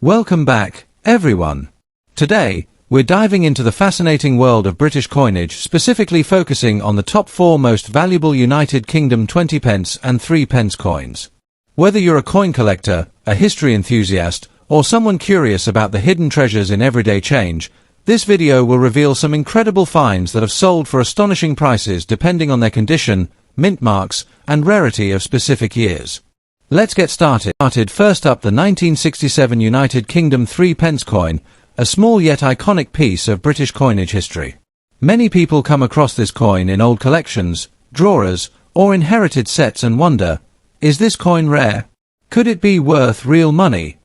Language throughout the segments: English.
Welcome back, everyone. Today, we're diving into the fascinating world of British coinage, specifically focusing on the top 4 most valuable United Kingdom 20 pence and 3 pence coins. Whether you're a coin collector, a history enthusiast, or someone curious about the hidden treasures in everyday change, this video will reveal some incredible finds that have sold for astonishing prices depending on their condition, mint marks, and rarity of specific years. Let's get started. First up, the 1967 United Kingdom 3 pence coin, a small yet iconic piece of British coinage history. Many people come across this coin in old collections, drawers, or inherited sets and wonder, is this coin rare? Could it be worth real money?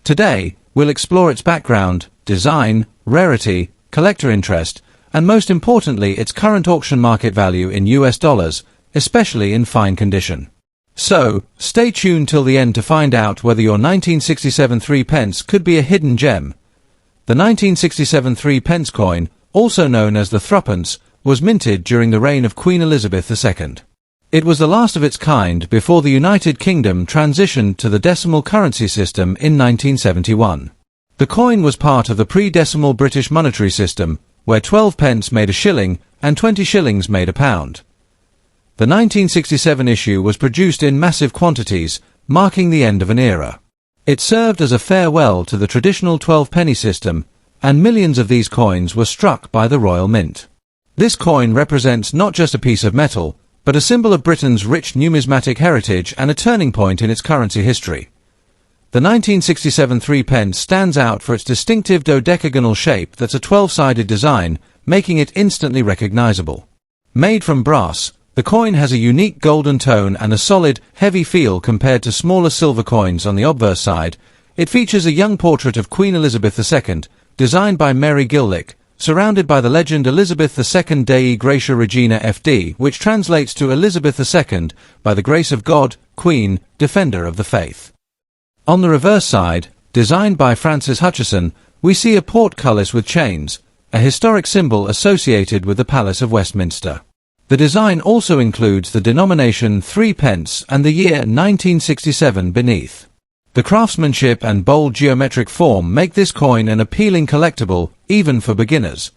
Today, we'll explore its background, design, rarity, collector interest, and most importantly its current auction market value in US dollars, especially in fine condition. So, stay tuned till the end to find out whether your 1967 3 pence could be a hidden gem. The 1967 3 pence coin, also known as the threepence, was minted during the reign of Queen Elizabeth II. It was the last of its kind before the United Kingdom transitioned to the decimal currency system in 1971. The coin was part of the pre-decimal British monetary system, where 12 pence made a shilling and 20 shillings made a pound. The 1967 issue was produced in massive quantities, marking the end of an era. It served as a farewell to the traditional 12-penny system, and millions of these coins were struck by the Royal Mint. This coin represents not just a piece of metal, but a symbol of Britain's rich numismatic heritage and a turning point in its currency history. The 1967 3 pence stands out for its distinctive dodecagonal shape that's a 12-sided design, making it instantly recognizable. Made from brass, the coin has a unique golden tone and a solid, heavy feel compared to smaller silver coins on the obverse side. It features a young portrait of Queen Elizabeth II, designed by Mary Gillick, surrounded by the legend Elizabeth II Dei Gratia Regina FD, which translates to Elizabeth II, by the grace of God, Queen, Defender of the Faith. On the reverse side, designed by Francis Hutcheson, we see a portcullis with chains, a historic symbol associated with the Palace of Westminster. The design also includes the denomination 3 pence and the year 1967 beneath. The craftsmanship and bold geometric form make this coin an appealing collectible, even for beginners.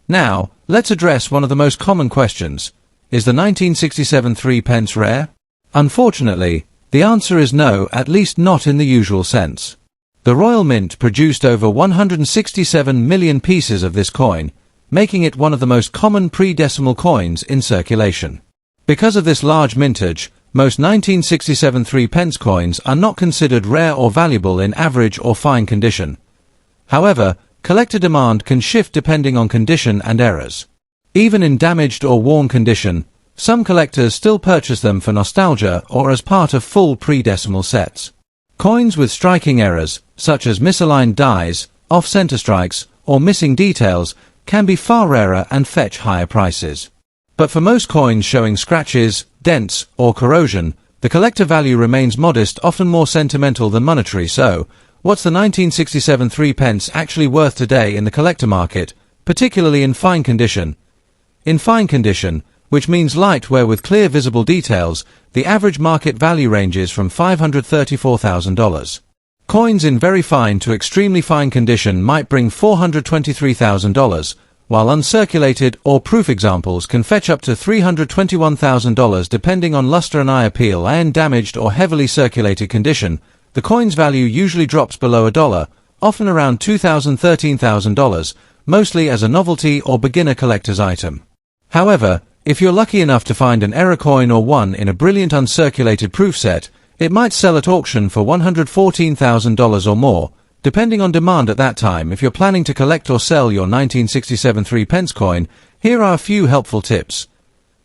Now, let's address one of the most common questions. Is the 1967 3 pence rare? Unfortunately, the answer is no, at least not in the usual sense. The Royal Mint produced over 167 million pieces of this coin, making it one of the most common pre-decimal coins in circulation. Because of this large mintage, most 1967 3 pence coins are not considered rare or valuable in average or fine condition. However, collector demand can shift depending on condition and errors. Even in damaged or worn condition, some collectors still purchase them for nostalgia or as part of full pre-decimal sets. Coins with striking errors, such as misaligned dies, off-center strikes, or missing details, can be far rarer and fetch higher prices. But for most coins showing scratches, dents, or corrosion, the collector value remains modest, often more sentimental than monetary. So, what's the 1967 3 pence actually worth today in the collector market, particularly in fine condition? In fine condition, which means light wear with clear visible details, the average market value ranges from $534,000. Coins in very fine to extremely fine condition might bring $423,000, while uncirculated or proof examples can fetch up to $321,000 depending on luster and eye appeal. And in damaged or heavily circulated condition, the coin's value usually drops below $1, often around $2,000–$13,000, mostly as a novelty or beginner collector's item. However, if you're lucky enough to find an error coin or one in a brilliant uncirculated proof set, it might sell at auction for $114,000 or more, depending on demand at that time. If you're planning to collect or sell your 1967 3 pence coin, here are a few helpful tips.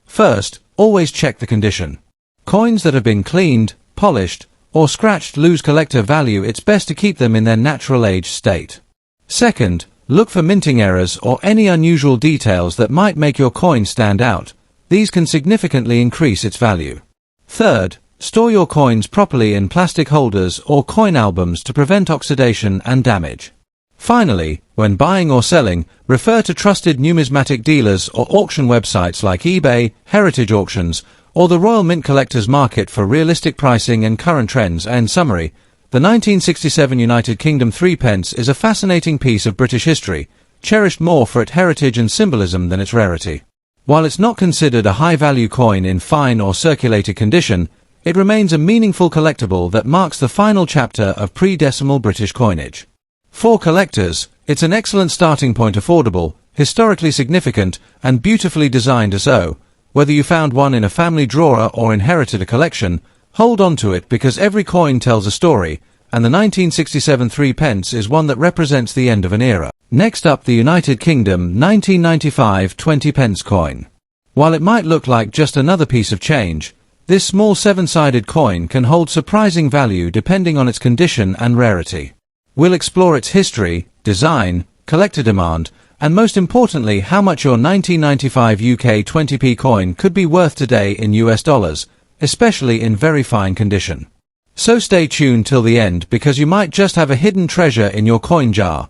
First, always check the condition. Coins that have been cleaned, polished, or scratched lose collector value. It's best to keep them in their natural age state. Second, look for minting errors or any unusual details that might make your coin stand out. These can significantly increase its value. Third, store your coins properly in plastic holders or coin albums to prevent oxidation and damage. Finally, when buying or selling, refer to trusted numismatic dealers or auction websites like eBay, Heritage Auctions, or the Royal Mint Collectors Market for realistic pricing and current trends. In summary, The 1967 United Kingdom 3 pence is a fascinating piece of British history, cherished more for its heritage and symbolism than its rarity. While it's not considered a high-value coin in fine or circulated condition, it remains a meaningful collectible that marks the final chapter of pre-decimal British coinage. For collectors, it's an excellent starting point, affordable, historically significant, and beautifully designed so. Whether you found one in a family drawer or inherited a collection, hold on to it because every coin tells a story, and the 1967 3 pence is one that represents the end of an era. Next up, the United Kingdom 1995 20 pence coin. While it might look like just another piece of change, this small 7-sided coin can hold surprising value depending on its condition and rarity. We'll explore its history, design, collector demand, and most importantly how much your 1995 UK 20p coin could be worth today in US dollars, especially in very fine condition. So stay tuned till the end because you might just have a hidden treasure in your coin jar.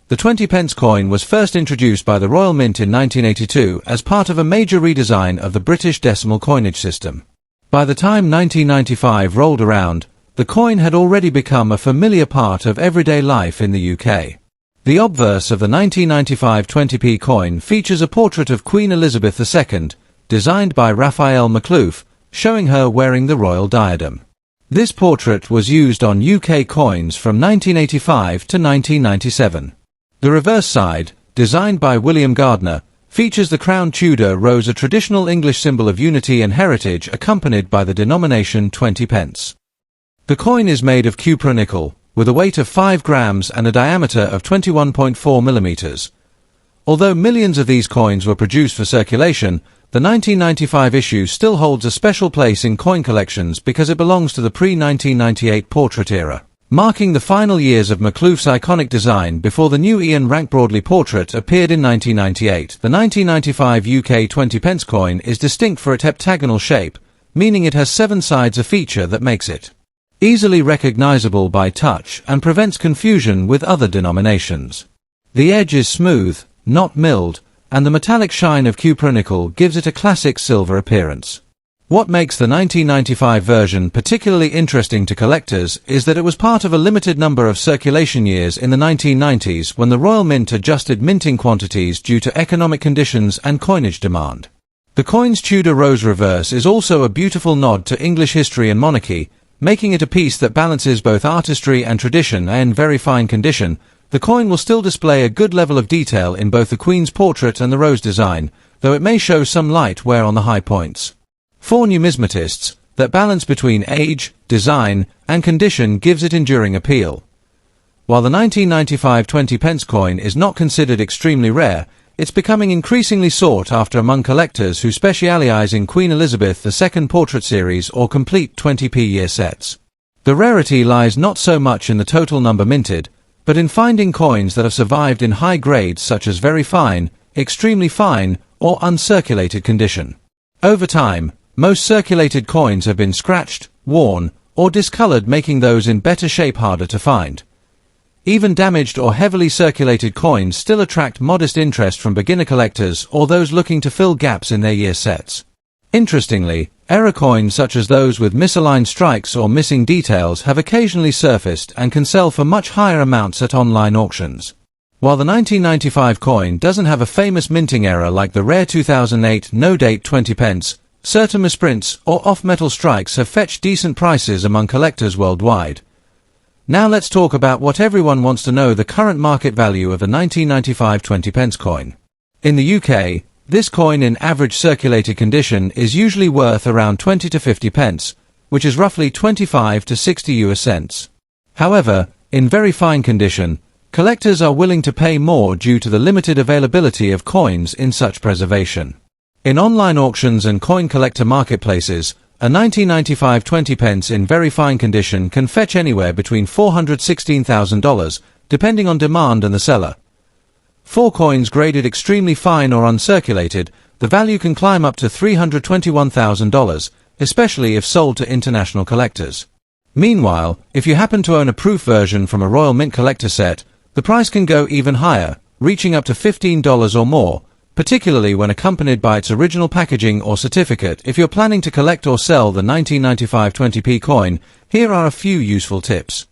The 20 pence coin was first introduced by the Royal Mint in 1982 as part of a major redesign of the British decimal coinage system. By the time 1995 rolled around, the coin had already become a familiar part of everyday life in the UK. The obverse of the 1995 20p coin features a portrait of Queen Elizabeth II, designed by Raphael Maklouf, showing her wearing the royal diadem. This portrait was used on UK coins from 1985 to 1997. The reverse side, designed by William Gardner, features the crown Tudor rose, a traditional English symbol of unity and heritage accompanied by the denomination 20 pence. The coin is made of cupronickel, with a weight of 5 grams and a diameter of 21.4 millimeters. Although millions of these coins were produced for circulation, the 1995 issue still holds a special place in coin collections because it belongs to the pre-1998 portrait era. Marking the final years of Maklouf's iconic design before the new Ian Rank Broadley portrait appeared in 1998, the 1995 UK 20 pence coin is distinct for its heptagonal shape, meaning it has 7 sides, a feature that makes it easily recognizable by touch and prevents confusion with other denominations. The edge is smooth, not milled, and the metallic shine of cupronickel gives it a classic silver appearance. What makes the 1995 version particularly interesting to collectors is that it was part of a limited number of circulation years in the 1990s when the Royal Mint adjusted minting quantities due to economic conditions and coinage demand. The coin's Tudor rose reverse is also a beautiful nod to English history and monarchy, making it a piece that balances both artistry and tradition. In very fine condition, the coin will still display a good level of detail in both the Queen's portrait and the rose design, though it may show some light wear on the high points. For numismatists, that balance between age, design, and condition gives it enduring appeal. While the 1995 20 pence coin is not considered extremely rare, it's becoming increasingly sought after among collectors who specialize in Queen Elizabeth II portrait series or complete 20p year sets. The rarity lies not so much in the total number minted, but in finding coins that have survived in high grades such as very fine, extremely fine, or uncirculated condition. Over time, most circulated coins have been scratched, worn, or discolored, making those in better shape harder to find. Even damaged or heavily circulated coins still attract modest interest from beginner collectors or those looking to fill gaps in their year sets. Interestingly, error coins such as those with misaligned strikes or missing details have occasionally surfaced and can sell for much higher amounts at online auctions. While the 1995 coin doesn't have a famous minting error like the rare 2008 no-date 20 pence, certain misprints or off-metal strikes have fetched decent prices among collectors worldwide. Now let's talk about what everyone wants to know: the current market value of the 1995 20 pence coin. In the UK, this coin in average circulated condition is usually worth around 20 to 50 pence, which is roughly 25 to 60 US cents. However, in very fine condition, collectors are willing to pay more due to the limited availability of coins in such preservation. In online auctions and coin collector marketplaces, a 1995 20 pence in very fine condition can fetch anywhere between $416,000, depending on demand and the seller. For coins graded extremely fine or uncirculated, the value can climb up to $321,000, especially if sold to international collectors. Meanwhile, if you happen to own a proof version from a Royal Mint collector set, the price can go even higher, reaching up to $15 or more, particularly when accompanied by its original packaging or certificate. If you're planning to collect or sell the 1995 20p coin, here are a few useful tips.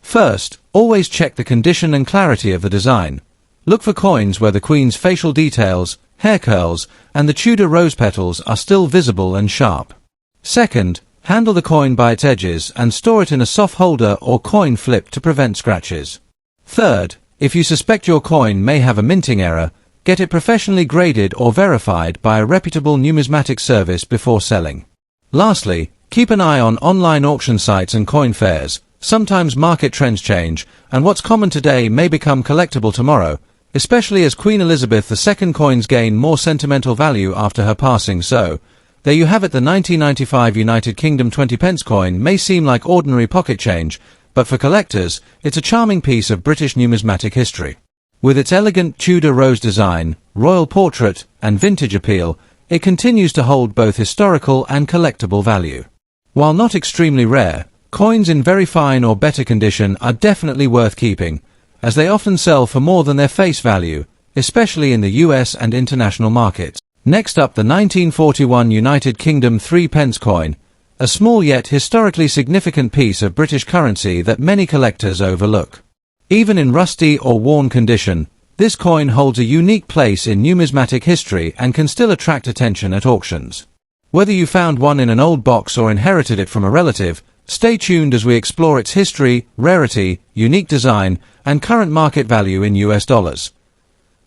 First, always check the condition and clarity of the design. Look for coins where the Queen's facial details, hair curls, and the Tudor rose petals are still visible and sharp. Second, handle the coin by its edges and store it in a soft holder or coin flip to prevent scratches. Third, if you suspect your coin may have a minting error, get it professionally graded or verified by a reputable numismatic service before selling. Lastly, keep an eye on online auction sites and coin fairs. Sometimes market trends change, and what's common today may become collectible tomorrow, especially as Queen Elizabeth II coins gain more sentimental value after her passing. So, there you have it. The 1995 United Kingdom 20 pence coin may seem like ordinary pocket change, but for collectors, it's a charming piece of British numismatic history. With its elegant Tudor rose design, royal portrait, and vintage appeal, it continues to hold both historical and collectible value. While not extremely rare, coins in very fine or better condition are definitely worth keeping, as they often sell for more than their face value, especially in the US and international markets. Next up, the 1941 United Kingdom 3 pence coin, a small yet historically significant piece of British currency that many collectors overlook. Even in rusty or worn condition, this coin holds a unique place in numismatic history and can still attract attention at auctions. Whether you found one in an old box or inherited it from a relative, stay tuned as we explore its history, rarity, unique design, and current market value in US dollars.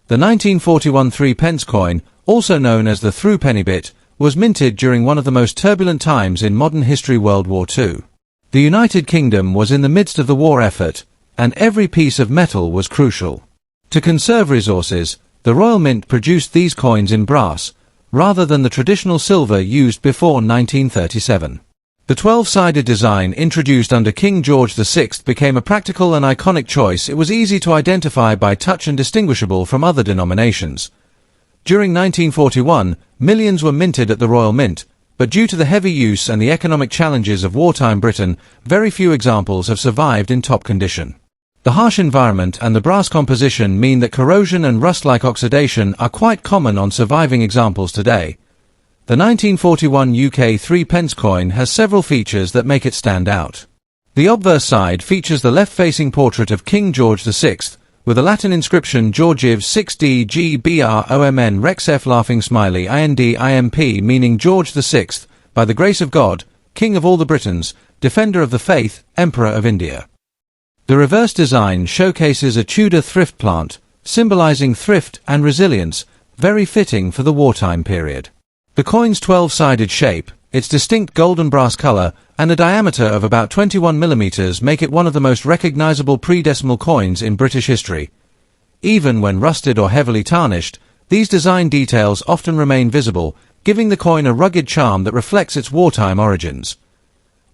The 1941 3 pence coin, also known as the threepenny bit, was minted during one of the most turbulent times in modern history, World War II. The United Kingdom was in the midst of the war effort, and every piece of metal was crucial. To conserve resources, the Royal Mint produced these coins in brass, rather than the traditional silver used before 1937. The 12-sided design introduced under King George VI became a practical and iconic choice. It was easy to identify by touch and distinguishable from other denominations. During 1941, millions were minted at the Royal Mint, but due to the heavy use and the economic challenges of wartime Britain, very few examples have survived in top condition. The harsh environment and the brass composition mean that corrosion and rust-like oxidation are quite common on surviving examples today. The 1941 UK 3 pence coin has several features that make it stand out. The obverse side features the left-facing portrait of King George VI, with a Latin inscription Georgiv 6D GBROMN Rex F laughing smiley INDIMP, meaning George VI, by the grace of God, King of all the Britons, Defender of the Faith, Emperor of India. The reverse design showcases a Tudor thrift plant, symbolizing thrift and resilience, very fitting for the wartime period. The coin's 12-sided shape, its distinct golden brass color, and a diameter of about 21 millimeters make it one of the most recognizable pre-decimal coins in British history. Even when rusted or heavily tarnished, these design details often remain visible, giving the coin a rugged charm that reflects its wartime origins.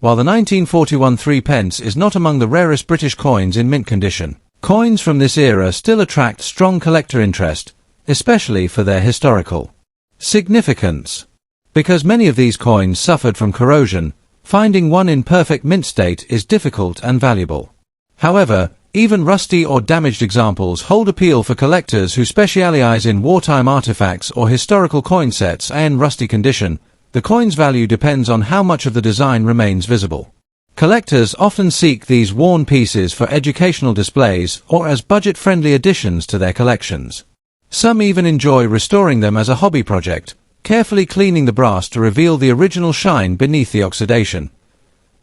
While the 1941 3 pence is not among the rarest British coins in mint condition, coins from this era still attract strong collector interest, especially for their historical significance. Because many of these coins suffered from corrosion, finding one in perfect mint state is difficult and valuable. However, even rusty or damaged examples hold appeal for collectors who specialize in wartime artifacts or historical coin sets. In rusty condition, the coin's value depends on how much of the design remains visible. Collectors often seek these worn pieces for educational displays or as budget-friendly additions to their collections. Some even enjoy restoring them as a hobby project, carefully cleaning the brass to reveal the original shine beneath the oxidation.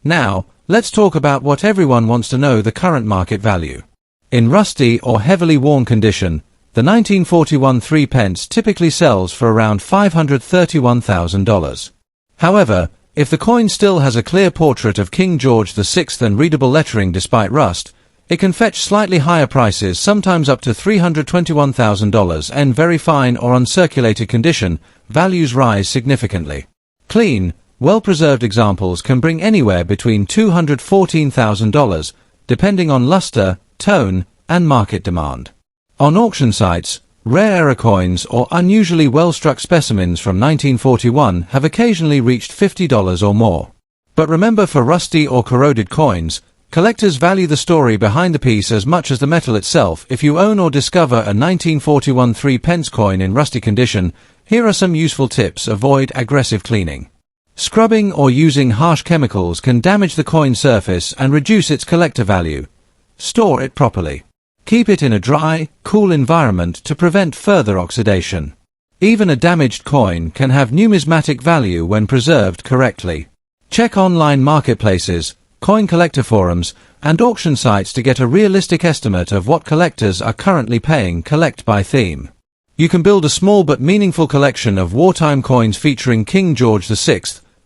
Now, let's talk about what everyone wants to know: the current market value. In rusty or heavily worn condition, the 1941 3 pence typically sells for around $531,000. However, if the coin still has a clear portrait of King George VI and readable lettering despite rust, it can fetch slightly higher prices, sometimes up to $321,000. In very fine or uncirculated condition, values rise significantly. Clean, well-preserved examples can bring anywhere between $214,000, depending on luster, tone, and market demand. On auction sites, rare error coins or unusually well-struck specimens from 1941 have occasionally reached $50 or more. But remember, for rusty or corroded coins, collectors value the story behind the piece as much as the metal itself. If you own or discover a 1941 3 pence coin in rusty condition, here are some useful tips. Avoid aggressive cleaning. Scrubbing or using harsh chemicals can damage the coin surface and reduce its collector value. Store it properly. Keep it in a dry, cool environment to prevent further oxidation. Even a damaged coin can have numismatic value when preserved correctly. Check online marketplaces, coin collector forums, and auction sites to get a realistic estimate of what collectors are currently paying. Collect by theme. You can build a small but meaningful collection of wartime coins featuring King George VI,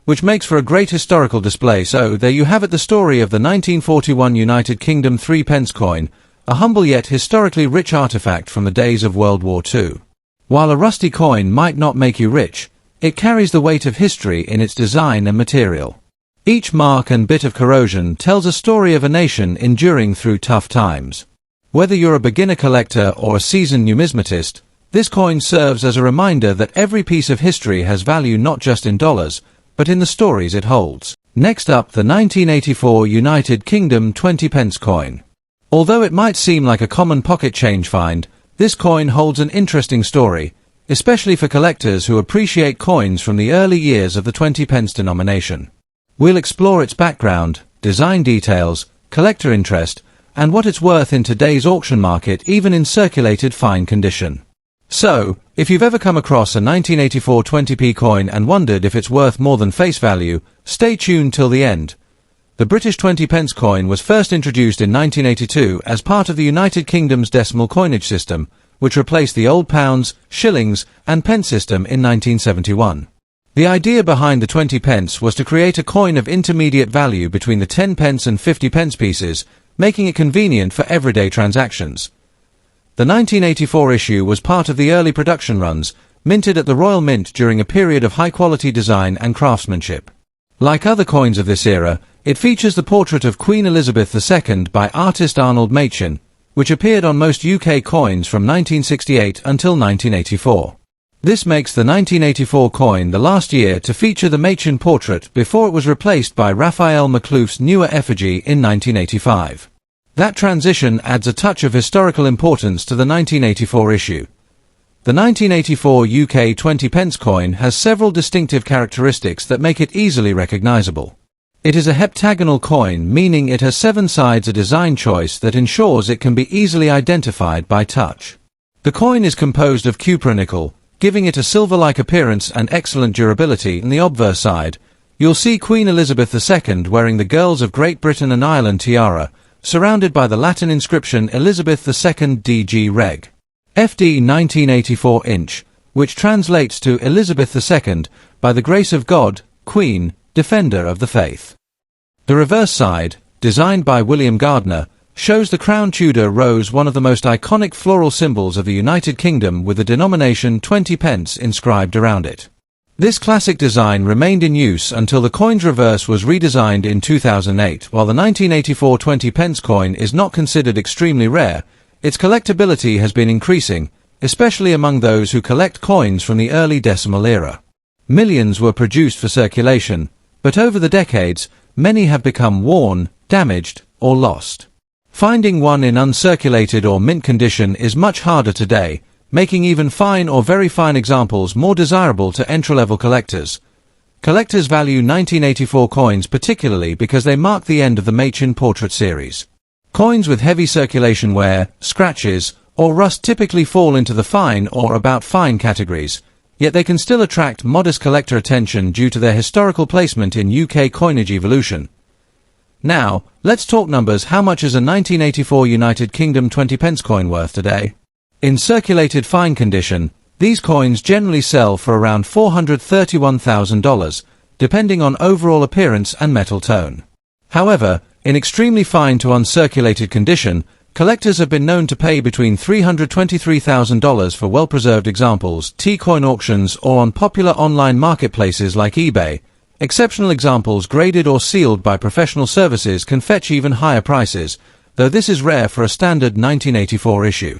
which makes for a great historical display. So there you have it, the story of the 1941 United Kingdom 3 pence coin, a humble yet historically rich artifact from the days of World War II. While a rusty coin might not make you rich, it carries the weight of history in its design and material. Each mark and bit of corrosion tells a story of a nation enduring through tough times. Whether you're a beginner collector or a seasoned numismatist, this coin serves as a reminder that every piece of history has value not just in dollars, but in the stories it holds. Next up, the 1984 United Kingdom 20 pence coin. Although it might seem like a common pocket change find, this coin holds an interesting story, especially for collectors who appreciate coins from the early years of the 20 pence denomination. We'll explore its background, design details, collector interest, and what it's worth in today's auction market, even in circulated fine condition. So, if you've ever come across a 1984 20p coin and wondered if it's worth more than face value, stay tuned till the end. The British 20 pence coin was first introduced in 1982 as part of the United Kingdom's decimal coinage system, which replaced the old pounds, shillings, and pence system in 1971. The idea behind the 20 pence was to create a coin of intermediate value between the 10 pence and 50 pence pieces, making it convenient for everyday transactions. The 1984 issue was part of the early production runs, minted at the Royal Mint during a period of high-quality design and craftsmanship. Like other coins of this era, it features the portrait of Queen Elizabeth II by artist Arnold Machin, which appeared on most UK coins from 1968 until 1984. This makes the 1984 coin the last year to feature the Machin portrait before it was replaced by Raphael Maklouf's newer effigy in 1985. That transition adds a touch of historical importance to the 1984 issue. The 1984 UK 20 pence coin has several distinctive characteristics that make it easily recognizable. It is a heptagonal coin, meaning it has 7 sides, a design choice that ensures it can be easily identified by touch. The coin is composed of cupronickel, giving it a silver-like appearance and excellent durability. On the obverse side, you'll see Queen Elizabeth II wearing the Girls of Great Britain and Ireland tiara, surrounded by the Latin inscription Elizabeth II DG Reg. FD 1984 inch, which translates to Elizabeth II, by the grace of God, Queen, Defender of the Faith. The reverse side, designed by William Gardner, shows the crown Tudor rose, one of the most iconic floral symbols of the United Kingdom, with the denomination 20 pence inscribed around it. This classic design remained in use until the coin's reverse was redesigned in 2008. While the 1984 20 pence coin is not considered extremely rare, its collectability has been increasing, especially among those who collect coins from the early decimal era. Millions were produced for circulation, but over the decades, many have become worn, damaged, or lost. Finding one in uncirculated or mint condition is much harder today, making even fine or very fine examples more desirable to entry-level collectors. Collectors value 1984 coins particularly because they mark the end of the Machin portrait series. Coins with heavy circulation wear, scratches, or rust typically fall into the fine or about fine categories, yet they can still attract modest collector attention due to their historical placement in UK coinage evolution. Now, let's talk numbers. How much is a 1984 United Kingdom 20 pence coin worth today? In circulated fine condition, these coins generally sell for around $431,000, depending on overall appearance and metal tone. However, in extremely fine to uncirculated condition, collectors have been known to pay between $323,000 for well-preserved examples, T-coin auctions, or on popular online marketplaces like eBay. Exceptional examples graded or sealed by professional services can fetch even higher prices, though this is rare for a standard 1984 issue.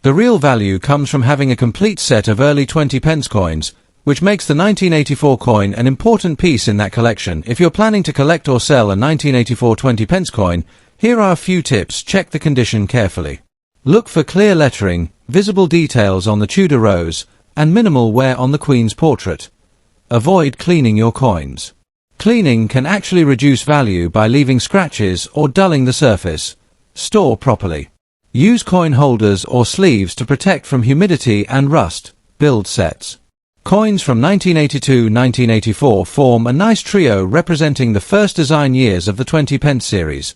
The real value comes from having a complete set of early 20 pence coins, which makes the 1984 coin an important piece in that collection. If you're planning to collect or sell a 1984 20 pence coin, here are a few tips. Check the condition carefully. Look for clear lettering, visible details on the Tudor rose, and minimal wear on the Queen's portrait. Avoid cleaning your coins. Cleaning can actually reduce value by leaving scratches or dulling the surface. Store properly. Use coin holders or sleeves to protect from humidity and rust. Build sets. Coins from 1982-1984 form a nice trio representing the first design years of the 20 pence series.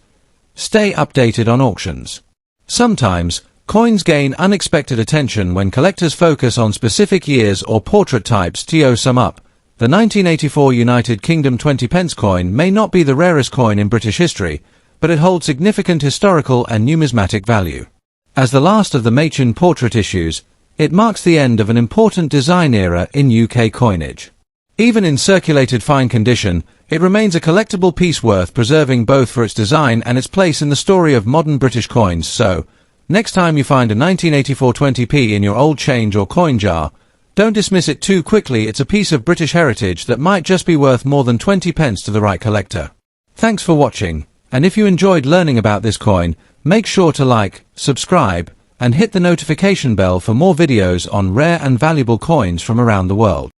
Stay updated on auctions. Sometimes, coins gain unexpected attention when collectors focus on specific years or portrait types. To sum up, the 1984 United Kingdom 20 pence coin may not be the rarest coin in British history, but it holds significant historical and numismatic value. As the last of the Machin portrait issues, it marks the end of an important design era in UK coinage. Even in circulated fine condition, it remains a collectible piece worth preserving both for its design and its place in the story of modern British coins. So, next time you find a 1984 20p in your old change or coin jar, don't dismiss it too quickly. It's a piece of British heritage that might just be worth more than 20 pence to the right collector. Thanks for watching, and if you enjoyed learning about this coin, make sure to like, subscribe, and hit the notification bell for more videos on rare and valuable coins from around the world.